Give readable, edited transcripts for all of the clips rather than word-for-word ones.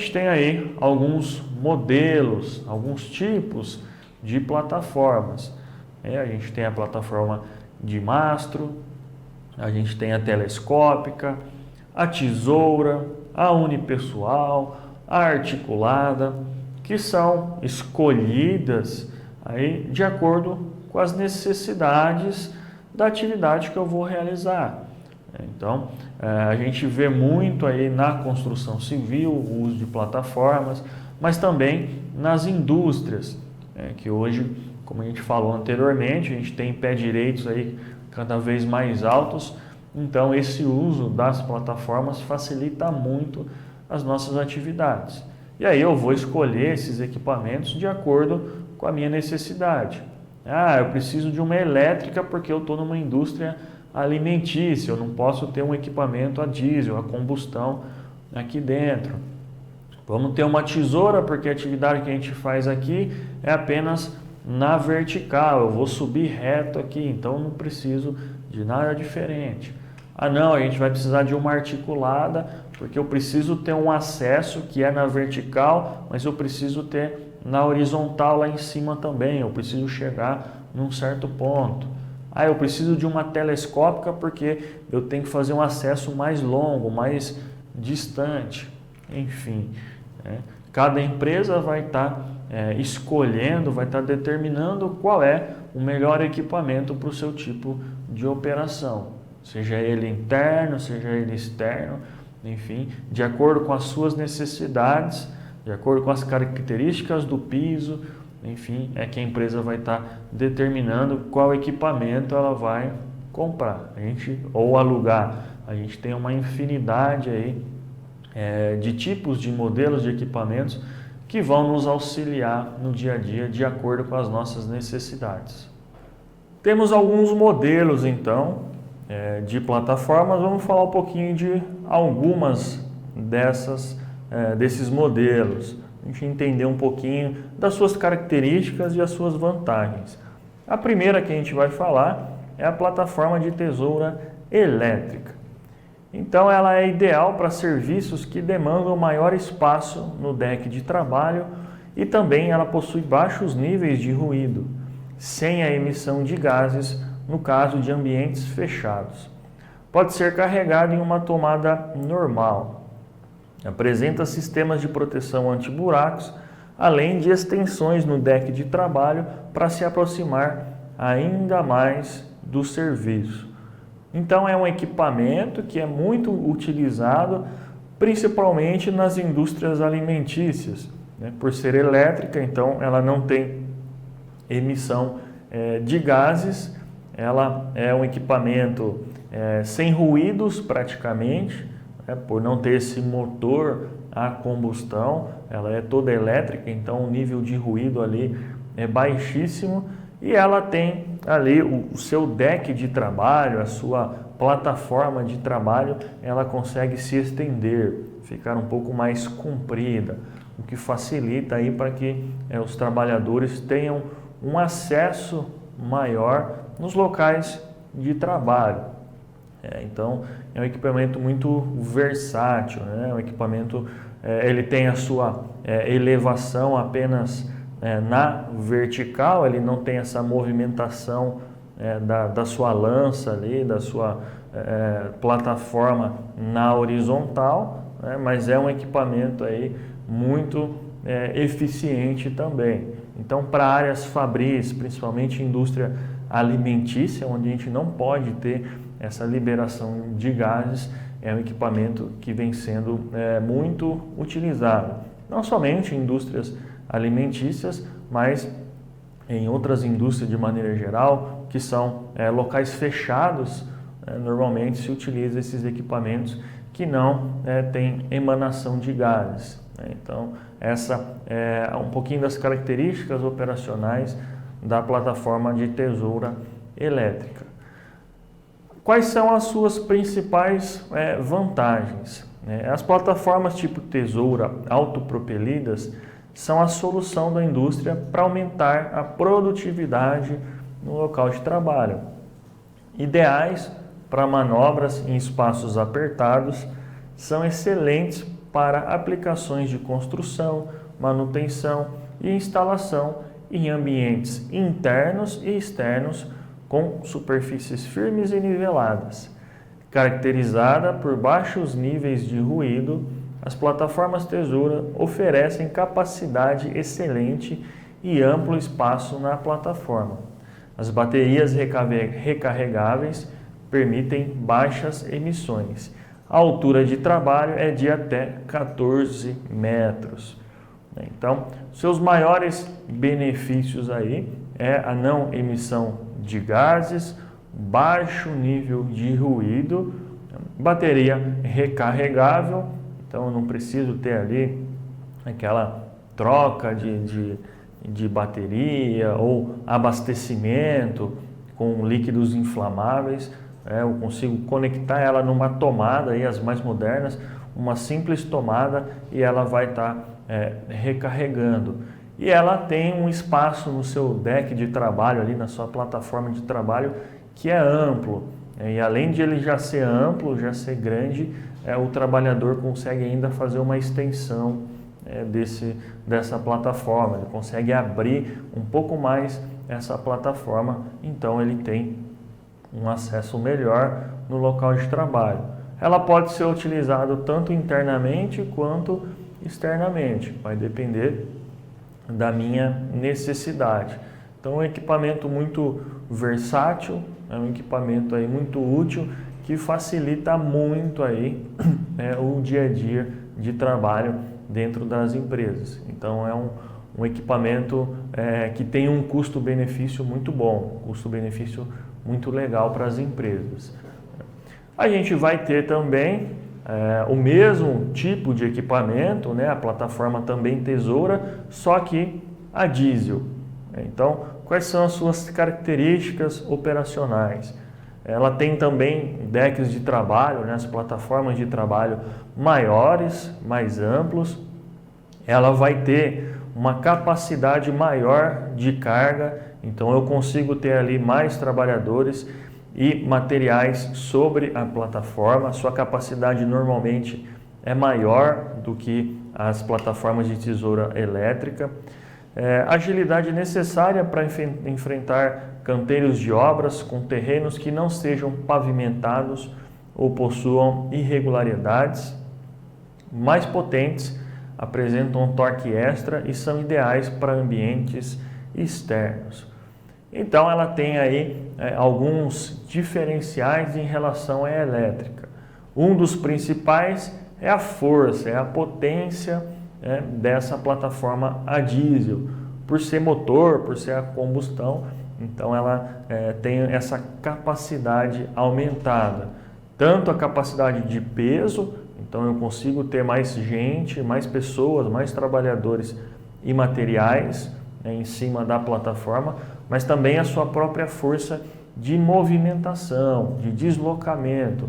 gente tem aí alguns modelos, alguns tipos de plataformas. A gente tem a plataforma de mastro, a gente tem a telescópica, a tesoura, a unipessoal, a articulada, que são escolhidas aí de acordo com as necessidades da atividade que eu vou realizar. Então, a gente vê muito aí na construção civil o uso de plataformas, mas também nas indústrias, que hoje, como a gente falou anteriormente, a gente tem pé direitos aí cada vez mais altos, então esse uso das plataformas facilita muito as nossas atividades. E aí eu vou escolher esses equipamentos de acordo com a minha necessidade. Eu preciso de uma elétrica porque eu estou numa indústria alimentícia, eu não posso ter um equipamento a diesel, a combustão aqui dentro. Vamos ter uma tesoura porque a atividade que a gente faz aqui é apenas na vertical, eu vou subir reto aqui, então não preciso de nada diferente. Não, a gente vai precisar de uma articulada porque eu preciso ter um acesso que é na vertical, mas eu preciso ter na horizontal lá em cima também, eu preciso chegar num certo ponto. Eu preciso de uma telescópica porque eu tenho que fazer um acesso mais longo, mais distante. Enfim, cada empresa vai estar escolhendo, vai estar determinando qual é o melhor equipamento para o seu tipo de operação. Seja ele interno, seja ele externo, enfim, de acordo com as suas necessidades, de acordo com as características do piso, enfim, é que a empresa vai estar determinando qual equipamento ela vai comprar, ou alugar. A gente tem uma infinidade aí de tipos de modelos de equipamentos que vão nos auxiliar no dia a dia de acordo com as nossas necessidades. Temos alguns modelos então de plataformas, vamos falar um pouquinho de algumas desses modelos. A gente entender um pouquinho das suas características e as suas vantagens. A primeira que a gente vai falar é a plataforma de tesoura elétrica. Então ela é ideal para serviços que demandam maior espaço no deck de trabalho e também ela possui baixos níveis de ruído, sem a emissão de gases no caso de ambientes fechados. Pode ser carregado em uma tomada normal. Apresenta sistemas de proteção anti-buracos, além de extensões no deck de trabalho para se aproximar ainda mais do serviço. Então é um equipamento que é muito utilizado principalmente nas indústrias alimentícias, por ser elétrica, então ela não tem emissão de gases, ela é um equipamento sem ruídos praticamente, por não ter esse motor a combustão, ela é toda elétrica, então o nível de ruído ali é baixíssimo e ela tem ali o seu deck de trabalho, a sua plataforma de trabalho, ela consegue se estender, ficar um pouco mais comprida, o que facilita aí para que os trabalhadores tenham um acesso maior nos locais de trabalho. Então, é um equipamento muito versátil, um equipamento, ele tem a sua elevação apenas na vertical, ele não tem essa movimentação da sua lança ali, da sua plataforma na horizontal, mas é um equipamento aí muito eficiente também. Então, para áreas fabris, principalmente indústria alimentícia, onde a gente não pode ter essa liberação de gases, é um equipamento que vem sendo muito utilizado, não somente em indústrias alimentícias, mas em outras indústrias de maneira geral, que são locais fechados, normalmente se utiliza esses equipamentos que não têm emanação de gases. Então, essa é um pouquinho das características operacionais da plataforma de tesoura elétrica. Quais são as suas principais vantagens? As plataformas tipo tesoura autopropelidas são a solução da indústria para aumentar a produtividade no local de trabalho. Ideais para manobras em espaços apertados, são excelentes para aplicações de construção, manutenção e instalação em ambientes internos e externos com superfícies firmes e niveladas. Caracterizada por baixos níveis de ruído, as plataformas Tesoura oferecem capacidade excelente e amplo espaço na plataforma. As baterias recarregáveis permitem baixas emissões. A altura de trabalho é de até 14 metros. Então, seus maiores benefícios aí é a não emissão de gases, baixo nível de ruído, bateria recarregável, então eu não preciso ter ali aquela troca de bateria ou abastecimento com líquidos inflamáveis. Eu consigo conectar ela numa tomada, aí, as mais modernas, uma simples tomada, e ela vai estar recarregando. E ela tem um espaço no seu deck de trabalho, ali na sua plataforma de trabalho, que é amplo. E além de ele já ser amplo, já ser grande, o trabalhador consegue ainda fazer uma extensão dessa plataforma. Ele consegue abrir um pouco mais essa plataforma, então ele tem um acesso melhor no local de trabalho. Ela pode ser utilizada tanto internamente quanto externamente, vai depender da minha necessidade. Então é um equipamento muito versátil, é um equipamento aí muito útil, que facilita muito aí o dia a dia de trabalho dentro das empresas. Então é um equipamento que tem um custo-benefício muito bom, custo-benefício muito legal para as empresas. A gente vai ter também o mesmo tipo de equipamento, né? A plataforma também Tesoura, só que a diesel. Então, quais são as suas características operacionais? Ela tem também decks de trabalho, né? As plataformas de trabalho maiores, mais amplos. Ela vai ter uma capacidade maior de carga, então eu consigo ter ali mais trabalhadores e materiais sobre a plataforma. A sua capacidade normalmente é maior do que as plataformas de tesoura elétrica. Agilidade necessária para enfrentar canteiros de obras com terrenos que não sejam pavimentados ou possuam irregularidades. Mais potentes, apresentam um torque extra e são ideais para ambientes externos. Então ela tem aí alguns diferenciais em relação à elétrica. Um dos principais é a força, é a potência dessa plataforma a diesel. Por ser motor, por ser a combustão, então ela tem essa capacidade aumentada. Tanto a capacidade de peso, então eu consigo ter mais gente, mais pessoas, mais trabalhadores e materiais em cima da plataforma, mas também a sua própria força de movimentação, de deslocamento.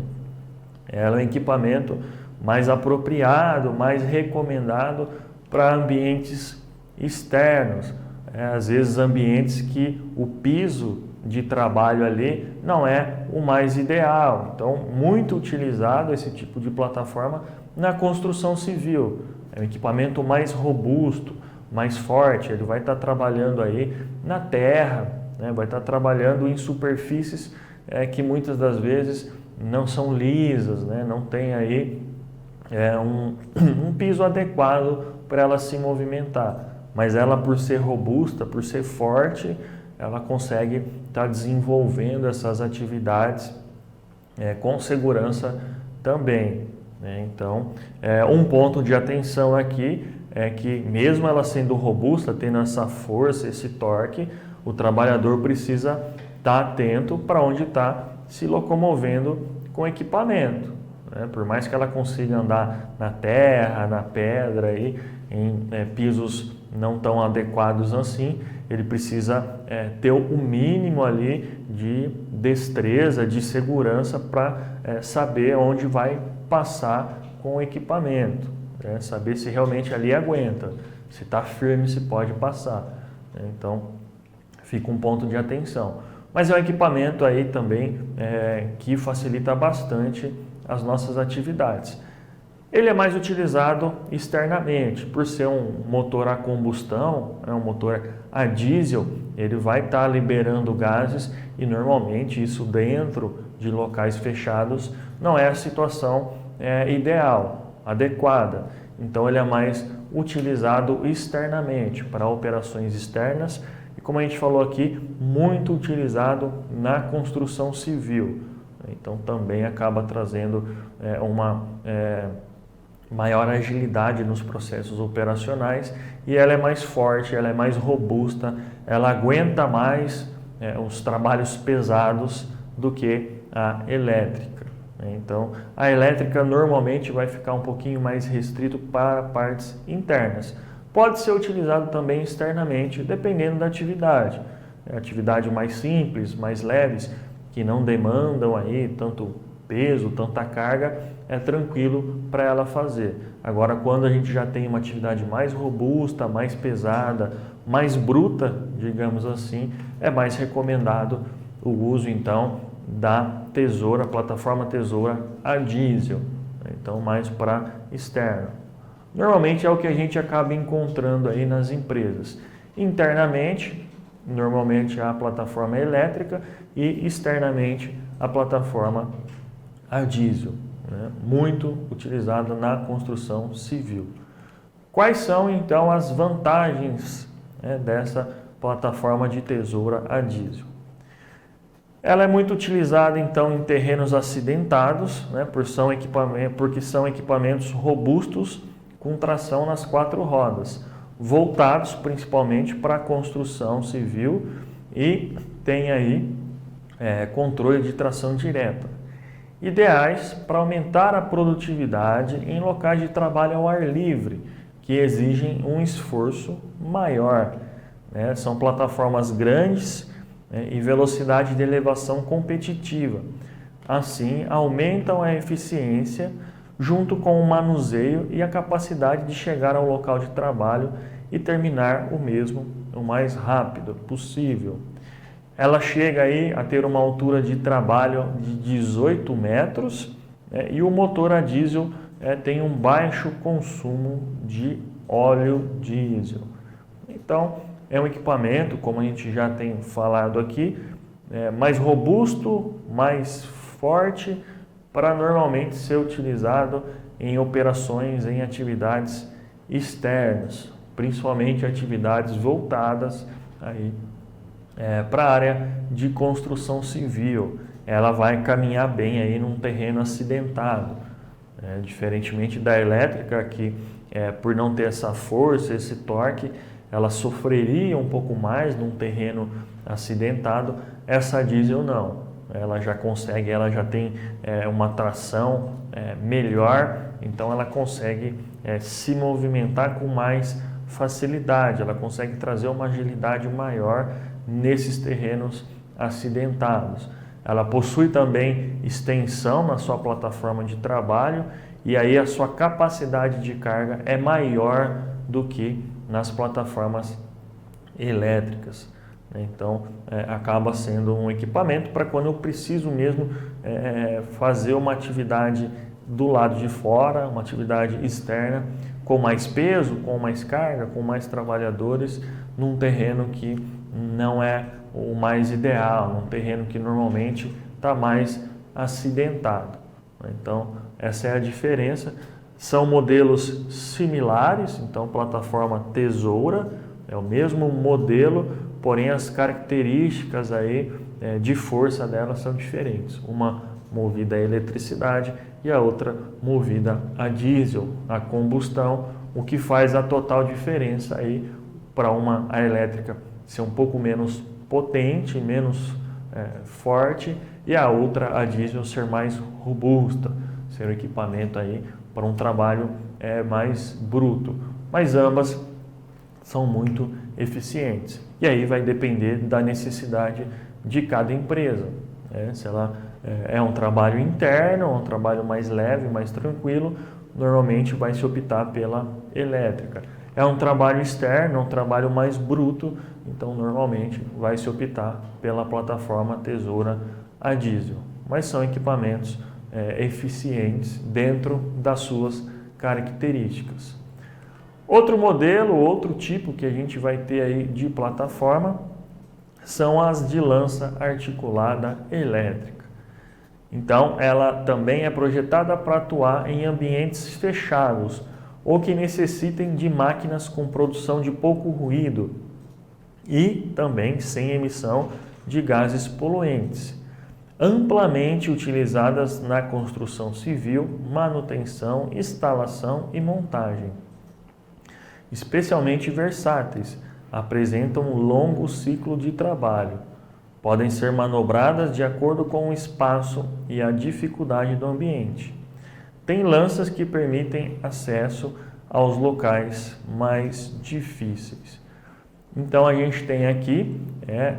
Ela é um equipamento mais apropriado, mais recomendado para ambientes externos. Às vezes ambientes que o piso de trabalho ali não é o mais ideal. Então, muito utilizado esse tipo de plataforma na construção civil. É um equipamento mais robusto, mais forte. Ele vai estar trabalhando aí na terra, né? Vai estar trabalhando em superfícies que muitas das vezes não são lisas, né? Não tem aí um piso adequado para ela se movimentar. Mas ela, por ser robusta, por ser forte, ela consegue estar desenvolvendo essas atividades com segurança também, né? Então, um ponto de atenção aqui é que, mesmo ela sendo robusta, tendo essa força, esse torque, o trabalhador precisa estar atento para onde está se locomovendo com o equipamento, né? Por mais que ela consiga andar na terra, na pedra, aí, em pisos não tão adequados assim, ele precisa ter o mínimo ali de destreza, de segurança para saber onde vai passar com o equipamento, né? Saber se realmente ali aguenta, se está firme, se pode passar, né? Então, fica um ponto de atenção. Mas é um equipamento aí também que facilita bastante as nossas atividades. Ele é mais utilizado externamente, por ser um motor a combustão, um motor a diesel, ele vai estar liberando gases e normalmente isso dentro de locais fechados não é a situação ideal, adequada. Então ele é mais utilizado externamente, para operações externas e, como a gente falou aqui, muito utilizado na construção civil. Então também acaba trazendo uma maior agilidade nos processos operacionais e ela é mais forte, ela é mais robusta, ela aguenta mais os trabalhos pesados do que a elétrica. Então, a elétrica normalmente vai ficar um pouquinho mais restrito para partes internas. Pode ser utilizado também externamente, dependendo da atividade. Atividade mais simples, mais leves, que não demandam aí tanto peso, tanta carga, é tranquilo para ela fazer. Agora, quando a gente já tem uma atividade mais robusta, mais pesada, mais bruta, digamos assim, é mais recomendado o uso então da tesoura, plataforma tesoura a diesel, então mais para externo. Normalmente é o que a gente acaba encontrando aí nas empresas. Internamente, normalmente a plataforma elétrica e externamente a plataforma a diesel, muito utilizada na construção civil. Quais são então as vantagens dessa plataforma de tesoura a diesel? Ela é muito utilizada então em terrenos acidentados, porque são equipamentos robustos com tração nas 4 rodas, voltados principalmente para a construção civil e tem aí controle de tração direta. Ideais para aumentar a produtividade em locais de trabalho ao ar livre, que exigem um esforço maior. São plataformas grandes e velocidade de elevação competitiva. Assim, aumentam a eficiência junto com o manuseio e a capacidade de chegar ao local de trabalho e terminar o mesmo o mais rápido possível. Ela chega aí a ter uma altura de trabalho de 18 metros e o motor a diesel tem um baixo consumo de óleo diesel. Então, é um equipamento, como a gente já tem falado aqui, mais robusto, mais forte, para normalmente ser utilizado em operações, em atividades externas, principalmente atividades voltadas aí para a área de construção civil. Ela vai caminhar bem aí num terreno acidentado, diferentemente da elétrica, que por não ter essa força, esse torque, ela sofreria um pouco mais num terreno acidentado. Essa diesel não, ela já consegue, ela já tem uma tração melhor, então ela consegue se movimentar com mais facilidade, ela consegue trazer uma agilidade maior nesses terrenos acidentados. Ela possui também extensão na sua plataforma de trabalho e aí a sua capacidade de carga é maior do que nas plataformas elétricas. Então, acaba sendo um equipamento para quando eu preciso mesmo fazer uma atividade do lado de fora, uma atividade externa, com mais peso, com mais carga, com mais trabalhadores, num terreno que não é o mais ideal, num terreno que normalmente está mais acidentado. Então, essa é a diferença. São modelos similares, então plataforma tesoura é o mesmo modelo, porém as características aí de força dela são diferentes. Uma movida a eletricidade e a outra movida a diesel, a combustão, o que faz a total diferença aí para a elétrica ser um pouco menos potente, menos forte, e a outra, a diesel, ser mais robusta, ser um equipamento aí para um trabalho mais bruto. Mas ambas são muito eficientes. E aí vai depender da necessidade de cada empresa. Se ela é um trabalho interno, um trabalho mais leve, mais tranquilo, normalmente vai se optar pela elétrica. É um trabalho externo, um trabalho mais bruto, então normalmente vai se optar pela plataforma tesoura a diesel. Mas são equipamentos eficientes dentro das suas características. Outro modelo, outro tipo que a gente vai ter aí de plataforma são as de lança articulada elétrica. Então, ela também é projetada para atuar em ambientes fechados ou que necessitem de máquinas com produção de pouco ruído e também sem emissão de gases poluentes, amplamente utilizadas na construção civil, manutenção, instalação e montagem. Especialmente versáteis, apresentam um longo ciclo de trabalho. Podem ser manobradas de acordo com o espaço e a dificuldade do ambiente. Tem lanças que permitem acesso aos locais mais difíceis. Então a gente tem aqui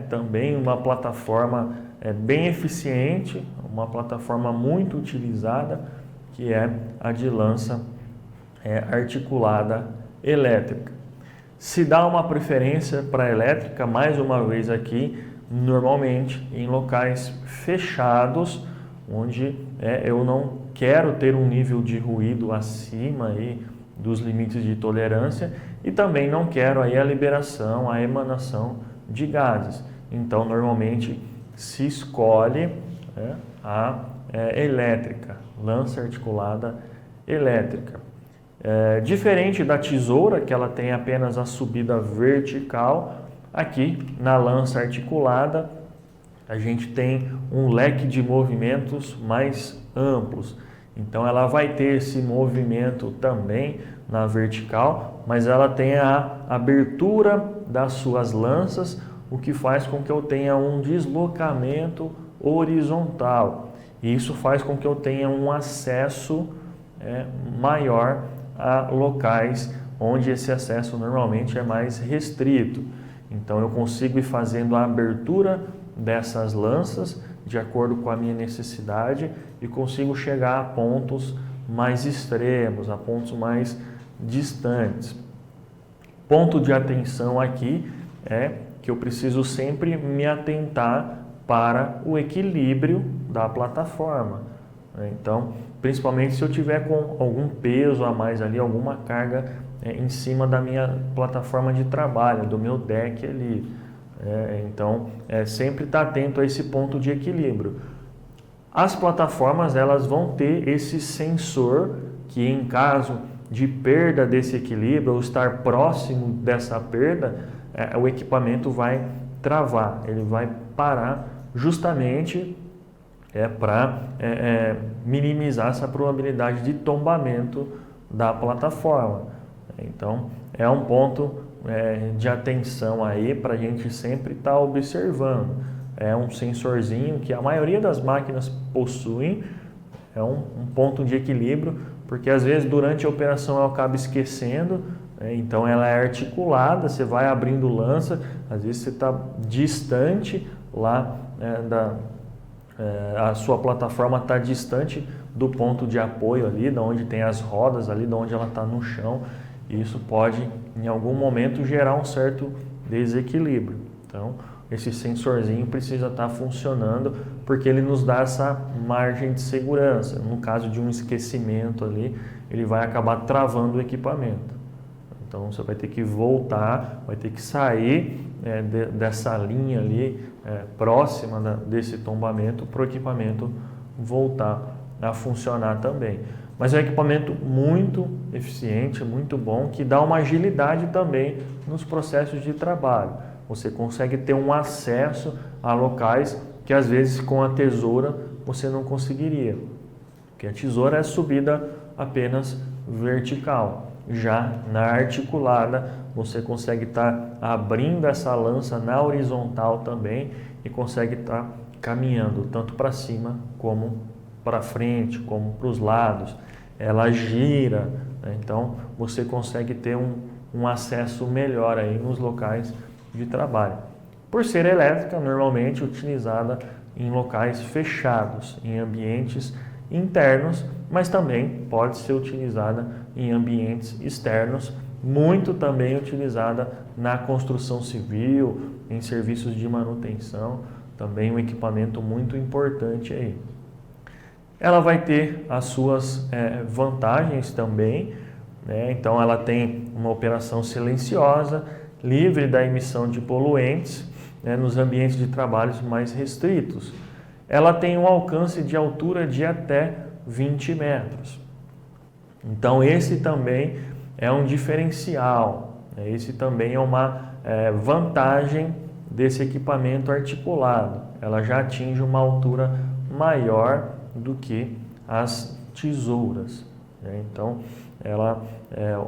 também uma plataforma bem eficiente, uma plataforma muito utilizada, que é a de lança articulada elétrica. Se dá uma preferência para a elétrica, mais uma vez aqui, normalmente em locais fechados, onde eu não quero ter um nível de ruído acima aí dos limites de tolerância e também não quero aí a liberação, a emanação de gases. Então, normalmente se escolhe a elétrica, lança articulada elétrica. Diferente da tesoura, que ela tem apenas a subida vertical, aqui na lança articulada a gente tem um leque de movimentos mais amplos. Então ela vai ter esse movimento também na vertical, mas ela tem a abertura das suas lanças, o que faz com que eu tenha um deslocamento horizontal. E isso faz com que eu tenha um acesso maior a locais onde esse acesso normalmente é mais restrito. Então eu consigo ir fazendo a abertura dessas lanças de acordo com a minha necessidade e consigo chegar a pontos mais extremos, a pontos mais distantes. Ponto de atenção aqui é que eu preciso sempre me atentar para o equilíbrio da plataforma. Então, principalmente se eu tiver com algum peso a mais ali, alguma carga em cima da minha plataforma de trabalho, do meu deck ali. Então, sempre estar atento a esse ponto de equilíbrio. As plataformas elas vão ter esse sensor que, em caso de perda desse equilíbrio ou estar próximo dessa perda, o equipamento vai travar, ele vai parar justamente para minimizar essa probabilidade de tombamento da plataforma. Então, é um ponto de atenção aí para a gente sempre estar observando. É um sensorzinho que a maioria das máquinas possuem, é um ponto de equilíbrio, porque às vezes durante a operação eu acabo esquecendo, então ela é articulada, você vai abrindo lança, às vezes você está distante lá a sua plataforma está distante do ponto de apoio ali, da onde tem as rodas ali, da onde ela está no chão. E isso pode, em algum momento, gerar um certo desequilíbrio. Então, esse sensorzinho precisa estar funcionando porque ele nos dá essa margem de segurança. No caso de um esquecimento ali, ele vai acabar travando o equipamento. Então, você vai ter que voltar, vai ter que sair dessa linha ali próxima desse tombamento para o equipamento voltar a funcionar também. Mas é um equipamento muito eficiente, muito bom, que dá uma agilidade também nos processos de trabalho. Você consegue ter um acesso a locais que às vezes com a tesoura você não conseguiria. Porque a tesoura é subida apenas vertical. Já na articulada você consegue estar abrindo essa lança na horizontal também e consegue estar caminhando tanto para cima como para frente, como para os lados. Ela gira, né? Então você consegue ter um acesso melhor aí nos locais de trabalho. Por ser elétrica, normalmente utilizada em locais fechados, em ambientes internos, mas também pode ser utilizada em ambientes externos, muito também utilizada na construção civil, em serviços de manutenção, também um equipamento muito importante aí. Ela vai ter as suas vantagens também, né? Então ela tem uma operação silenciosa, livre da emissão de poluentes, né, nos ambientes de trabalho mais restritos. Ela tem um alcance de altura de até 20 metros. Então esse também é um diferencial, né? Esse também é uma vantagem desse equipamento articulado. Ela já atinge uma altura maior do que as tesouras, né? Então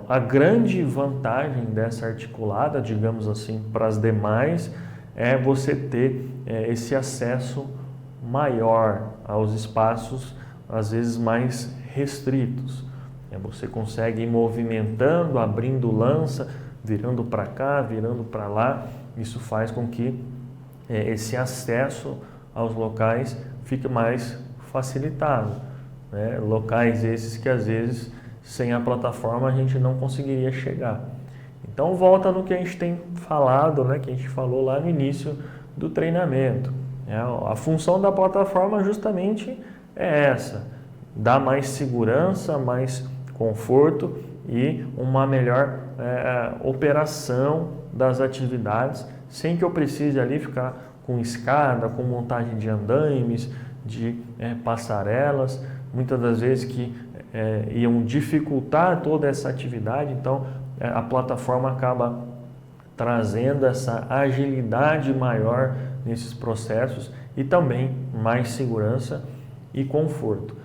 a grande vantagem dessa articulada, digamos assim, para as demais, é você ter esse acesso maior aos espaços, às vezes mais restritos. Você consegue ir movimentando, abrindo lança, virando para cá, virando para lá. Isso faz com que esse acesso aos locais fique mais facilitado, né? Locais esses que às vezes sem a plataforma a gente não conseguiria chegar. Então volta no que a gente tem falado, né? Que a gente falou lá no início do treinamento. A função da plataforma justamente é essa: dar mais segurança, mais conforto e uma melhor operação das atividades, sem que eu precise ali ficar com escada, com montagem de andaimes, de passarelas, muitas das vezes que iam dificultar toda essa atividade. Então a plataforma acaba trazendo essa agilidade maior nesses processos e também mais segurança e conforto.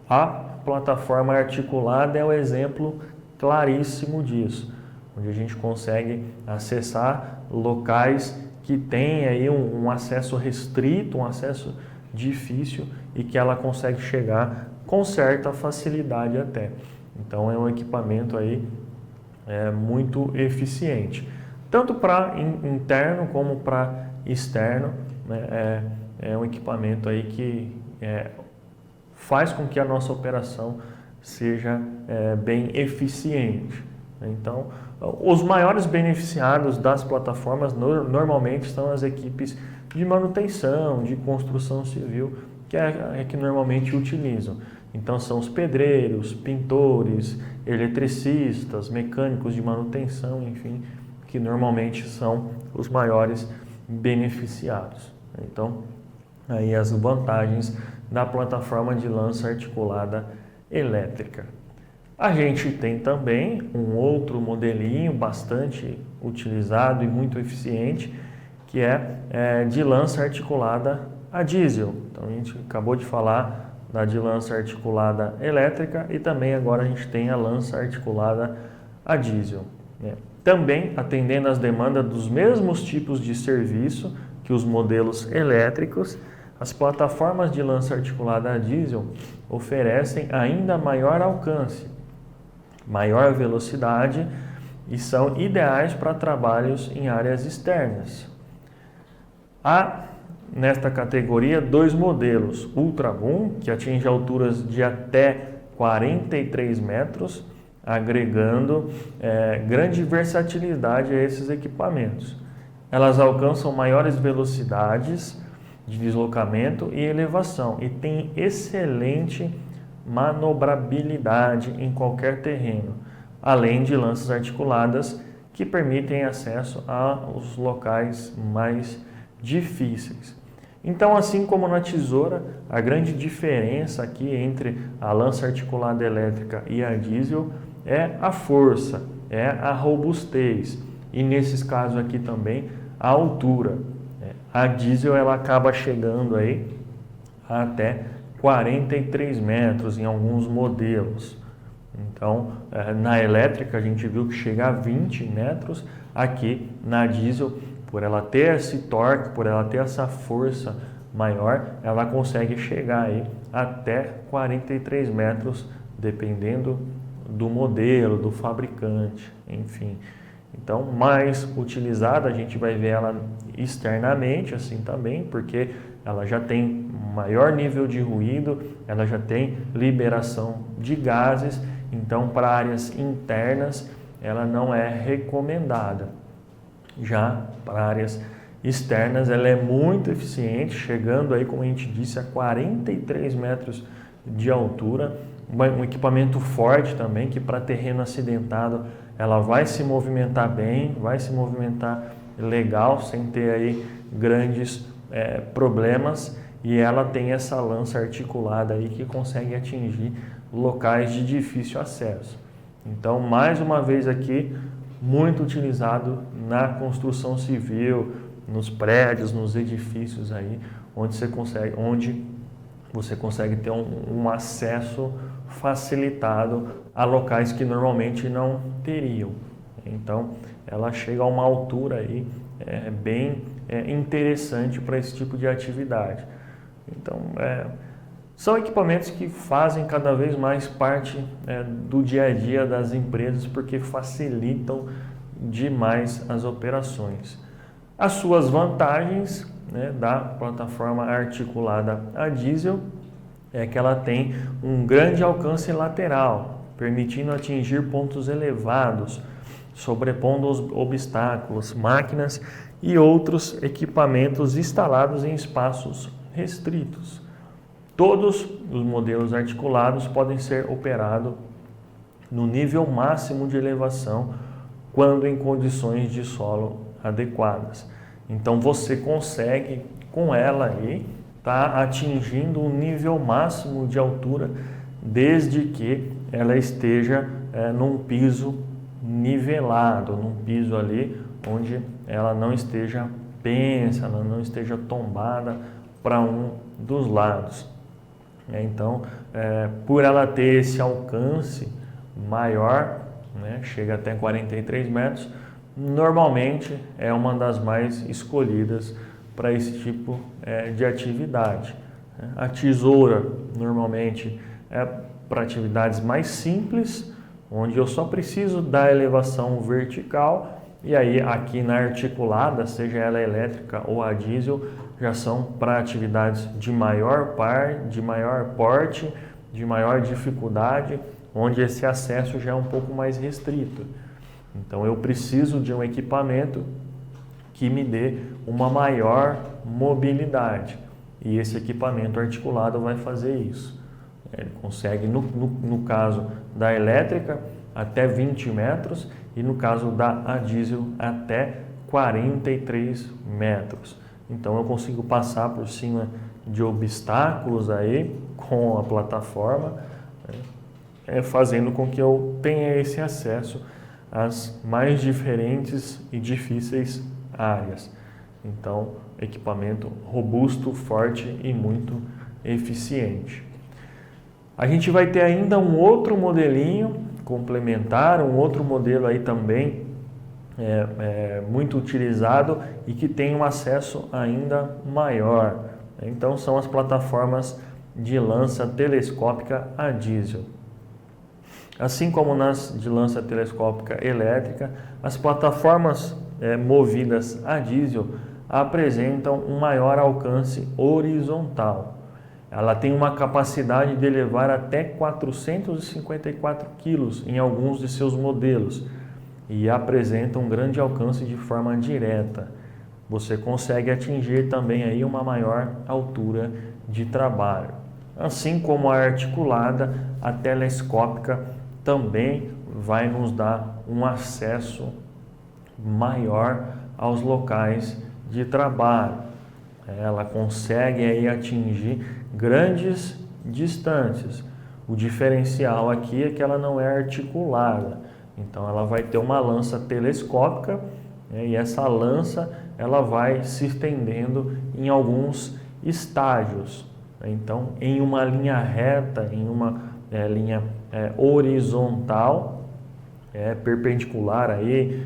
A plataforma articulada é o exemplo claríssimo disso, onde a gente consegue acessar locais que têm aí um acesso restrito, um acesso difícil e que ela consegue chegar com certa facilidade até. Então é um equipamento aí muito eficiente, tanto para interno como para externo, né? É um equipamento aí que faz com que a nossa operação seja bem eficiente. Então, os maiores beneficiados das plataformas normalmente são as equipes de manutenção, de construção civil, que normalmente utilizam. Então, são os pedreiros, pintores, eletricistas, mecânicos de manutenção, enfim, que normalmente são os maiores beneficiados. Então, aí as vantagens da plataforma de lança articulada elétrica. A gente tem também um outro modelinho bastante utilizado e muito eficiente, que é de lança articulada a diesel. Então a gente acabou de falar da de lança articulada elétrica e também agora a gente tem a lança articulada a diesel, né? Também atendendo às demandas dos mesmos tipos de serviço que os modelos elétricos, as plataformas de lança articulada a diesel oferecem ainda maior alcance, maior velocidade e são ideais para trabalhos em áreas externas. Há nesta categoria dois modelos: Ultra Boom, que atinge alturas de até 43 metros, agregando grande versatilidade a esses equipamentos. Elas alcançam maiores velocidades de deslocamento e elevação e têm excelente manobrabilidade em qualquer terreno, além de lanças articuladas que permitem acesso aos locais mais difíceis. Então, assim como na tesoura, a grande diferença aqui entre a lança articulada elétrica e a diesel é a força, é a robustez e nesses casos aqui também a altura. A diesel ela acaba chegando aí até 43 metros em alguns modelos. Então, na elétrica a gente viu que chega a 20 metros, aqui na diesel, por ela ter esse torque, por ela ter essa força maior, ela consegue chegar aí até 43 metros, dependendo do modelo, do fabricante, enfim. Então, mais utilizada, a gente vai ver ela externamente assim também, porque ela já tem maior nível de ruído, ela já tem liberação de gases, então para áreas internas ela não é recomendada. Já para áreas externas ela é muito eficiente, chegando aí, como a gente disse, a 43 metros de altura, um equipamento forte também, que para terreno acidentado ela vai se movimentar bem, vai se movimentar legal, sem ter aí grandes problemas, e ela tem essa lança articulada aí que consegue atingir locais de difícil acesso. Então, mais uma vez aqui, muito utilizado na construção civil, nos prédios, nos edifícios aí, onde você consegue ter um acesso facilitado a locais que normalmente não teriam. Então, ela chega a uma altura aí bem interessante para esse tipo de atividade. Então, são equipamentos que fazem cada vez mais parte do dia a dia das empresas, porque facilitam demais as operações. As suas vantagens, né, da plataforma articulada a diesel é que ela tem um grande alcance lateral, permitindo atingir pontos elevados, sobrepondo os obstáculos, máquinas e outros equipamentos instalados em espaços restritos. Todos os modelos articulados podem ser operados no nível máximo de elevação quando em condições de solo adequadas. Então você consegue com ela aí atingindo um nível máximo de altura, desde que ela esteja num piso nivelado, num piso ali onde ela não esteja pensa, ela não esteja tombada para um dos lados. Então, por ela ter esse alcance maior, né, chega até 43 metros, normalmente é uma das mais escolhidas para esse tipo de atividade. A tesoura normalmente é para atividades mais simples, onde eu só preciso da elevação vertical, e aí aqui na articulada, seja ela elétrica ou a diesel, já são para atividades de maior porte, de maior dificuldade, onde esse acesso já é um pouco mais restrito. Então eu preciso de um equipamento que me dê uma maior mobilidade, e esse equipamento articulado vai fazer isso. Ele consegue, no caso da elétrica, até 20 metros e no caso da a diesel até 43 metros. Então eu consigo passar por cima de obstáculos aí com a plataforma, fazendo com que eu tenha esse acesso às mais diferentes e difíceis áreas. Então, equipamento robusto, forte e muito eficiente. A gente vai ter ainda um outro modelinho complementar, um outro modelo aí também muito utilizado e que tem um acesso ainda maior. Então, são as plataformas de lança telescópica a diesel. Assim como nas de lança telescópica elétrica, as plataformas movidas a diesel apresentam um maior alcance horizontal. Ela tem uma capacidade de levar até 454 kg em alguns de seus modelos e apresenta um grande alcance de forma direta. Você consegue atingir também aí uma maior altura de trabalho. Assim como a articulada, a telescópica também vai nos dar um acesso maior aos locais de trabalho. Ela consegue aí atingir grandes distâncias. O diferencial aqui é que ela não é articulada. Então ela vai ter uma lança telescópica, e essa lança ela vai se estendendo em alguns estágios. Então, em uma linha reta, em uma linha horizontal, perpendicular aí,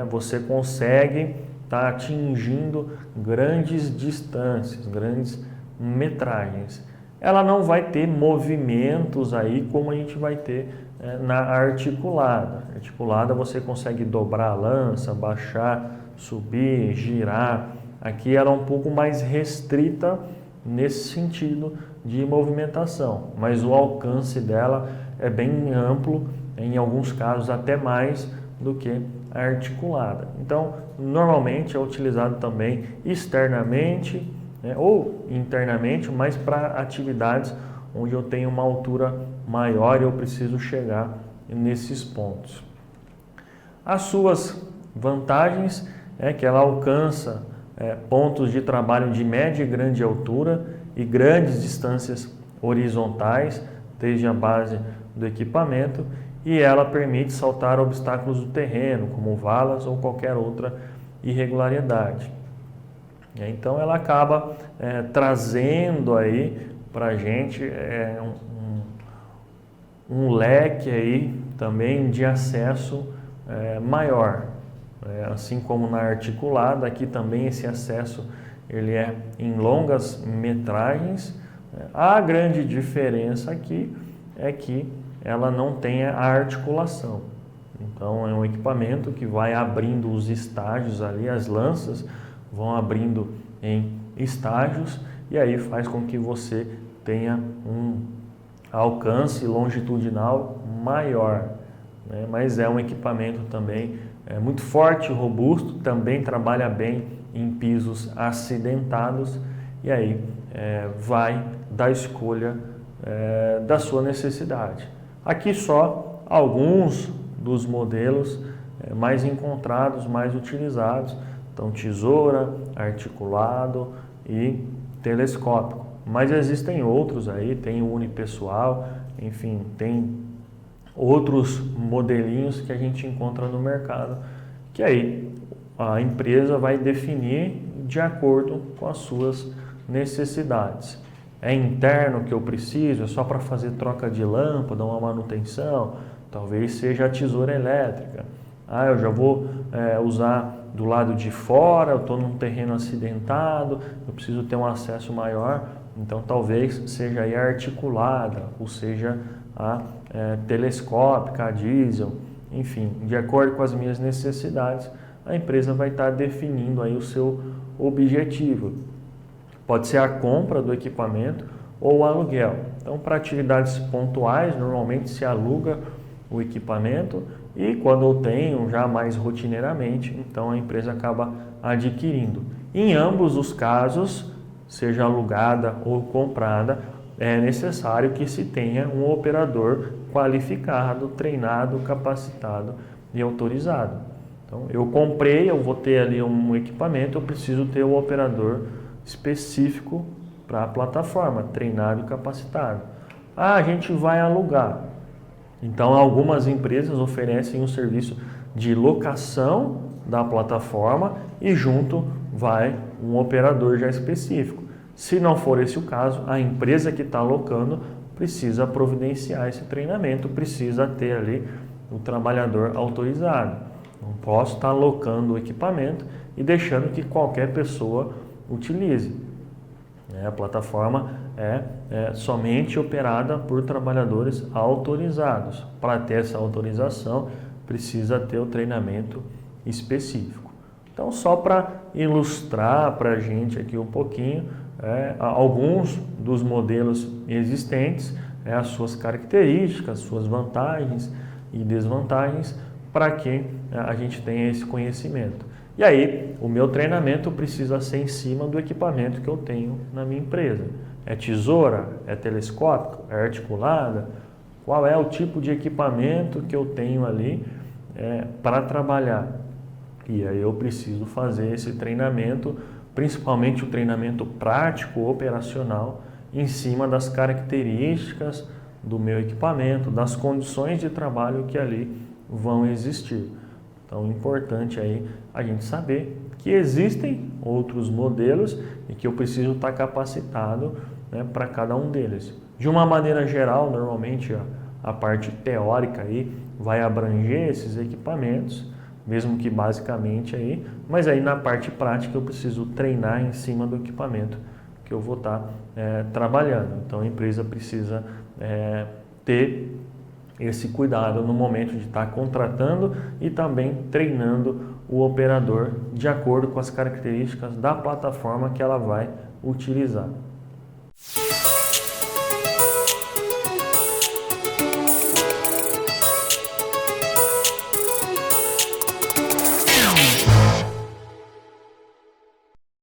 você consegue estar atingindo grandes distâncias, grandes metragens. Ela não vai ter movimentos aí como a gente vai ter na articulada. A articulada você consegue dobrar a lança, baixar, subir, girar. Aqui ela é um pouco mais restrita nesse sentido de movimentação, mas o alcance dela é bem amplo, em alguns casos até mais do que a articulada. Então, normalmente é utilizado também externamente ou internamente, mas para atividades onde eu tenho uma altura maior e eu preciso chegar nesses pontos. As suas vantagens é que ela alcança pontos de trabalho de média e grande altura e grandes distâncias horizontais, desde a base do equipamento, e ela permite saltar obstáculos do terreno, como valas ou qualquer outra irregularidade. Então ela acaba trazendo aí para a gente um leque aí também de acesso maior. Assim como na articulada, aqui também esse acesso ele é em longas metragens. A grande diferença aqui é que ela não tem a articulação. Então é um equipamento que vai abrindo os estágios ali, as lanças vão abrindo em estágios e aí faz com que você tenha um alcance longitudinal maior, né? Mas é um equipamento também muito forte, robusto, também trabalha bem em pisos acidentados e aí vai da escolha da sua necessidade. Aqui só alguns dos modelos mais encontrados, mais utilizados. Então, tesoura, articulado e telescópico. Mas existem outros aí, tem o unipessoal, enfim, tem outros modelinhos que a gente encontra no mercado, que aí a empresa vai definir de acordo com as suas necessidades. É interno que eu preciso, é só para fazer troca de lâmpada, uma manutenção, talvez seja a tesoura elétrica. Eu já vou usar do lado de fora, eu estou num terreno acidentado, eu preciso ter um acesso maior, então talvez seja aí a articulada, ou seja a telescópica, a diesel, enfim, de acordo com as minhas necessidades, a empresa vai estar definindo aí o seu objetivo. Pode ser a compra do equipamento ou o aluguel. Então, para atividades pontuais, normalmente se aluga o equipamento e quando eu tenho já mais rotineiramente, então a empresa acaba adquirindo. Em ambos os casos, seja alugada ou comprada, é necessário que se tenha um operador qualificado, treinado, capacitado e autorizado. Então, eu comprei, eu vou ter ali um equipamento, eu preciso ter um operador específico para a plataforma, treinado e capacitado. A gente vai alugar. Então, algumas empresas oferecem um serviço de locação da plataforma e junto vai um operador já específico. Se não for esse o caso, a empresa que está alocando precisa providenciar esse treinamento, precisa ter ali o trabalhador autorizado. Não posso estar alocando o equipamento e deixando que qualquer pessoa utilize. A plataforma é somente operada por trabalhadores autorizados. Para ter essa autorização, precisa ter o treinamento específico. Então, só para ilustrar para a gente aqui um pouquinho, alguns dos modelos existentes, as suas características, suas vantagens e desvantagens, para que a gente tenha esse conhecimento. E aí, o meu treinamento precisa ser em cima do equipamento que eu tenho na minha empresa. É tesoura? É telescópico? É articulada? Qual é o tipo de equipamento que eu tenho ali para trabalhar? E aí eu preciso fazer esse treinamento, principalmente o treinamento prático, operacional, em cima das características do meu equipamento, das condições de trabalho que ali vão existir. Então, é importante aí a gente saber que existem outros modelos e que eu preciso estar capacitado, né, para cada um deles. De uma maneira geral, normalmente a parte teórica aí vai abranger esses equipamentos, mesmo que basicamente aí, mas aí na parte prática eu preciso treinar em cima do equipamento que eu vou estar trabalhando. Então, a empresa precisa ter esse cuidado no momento de estar contratando e também treinando o operador de acordo com as características da plataforma que ela vai utilizar.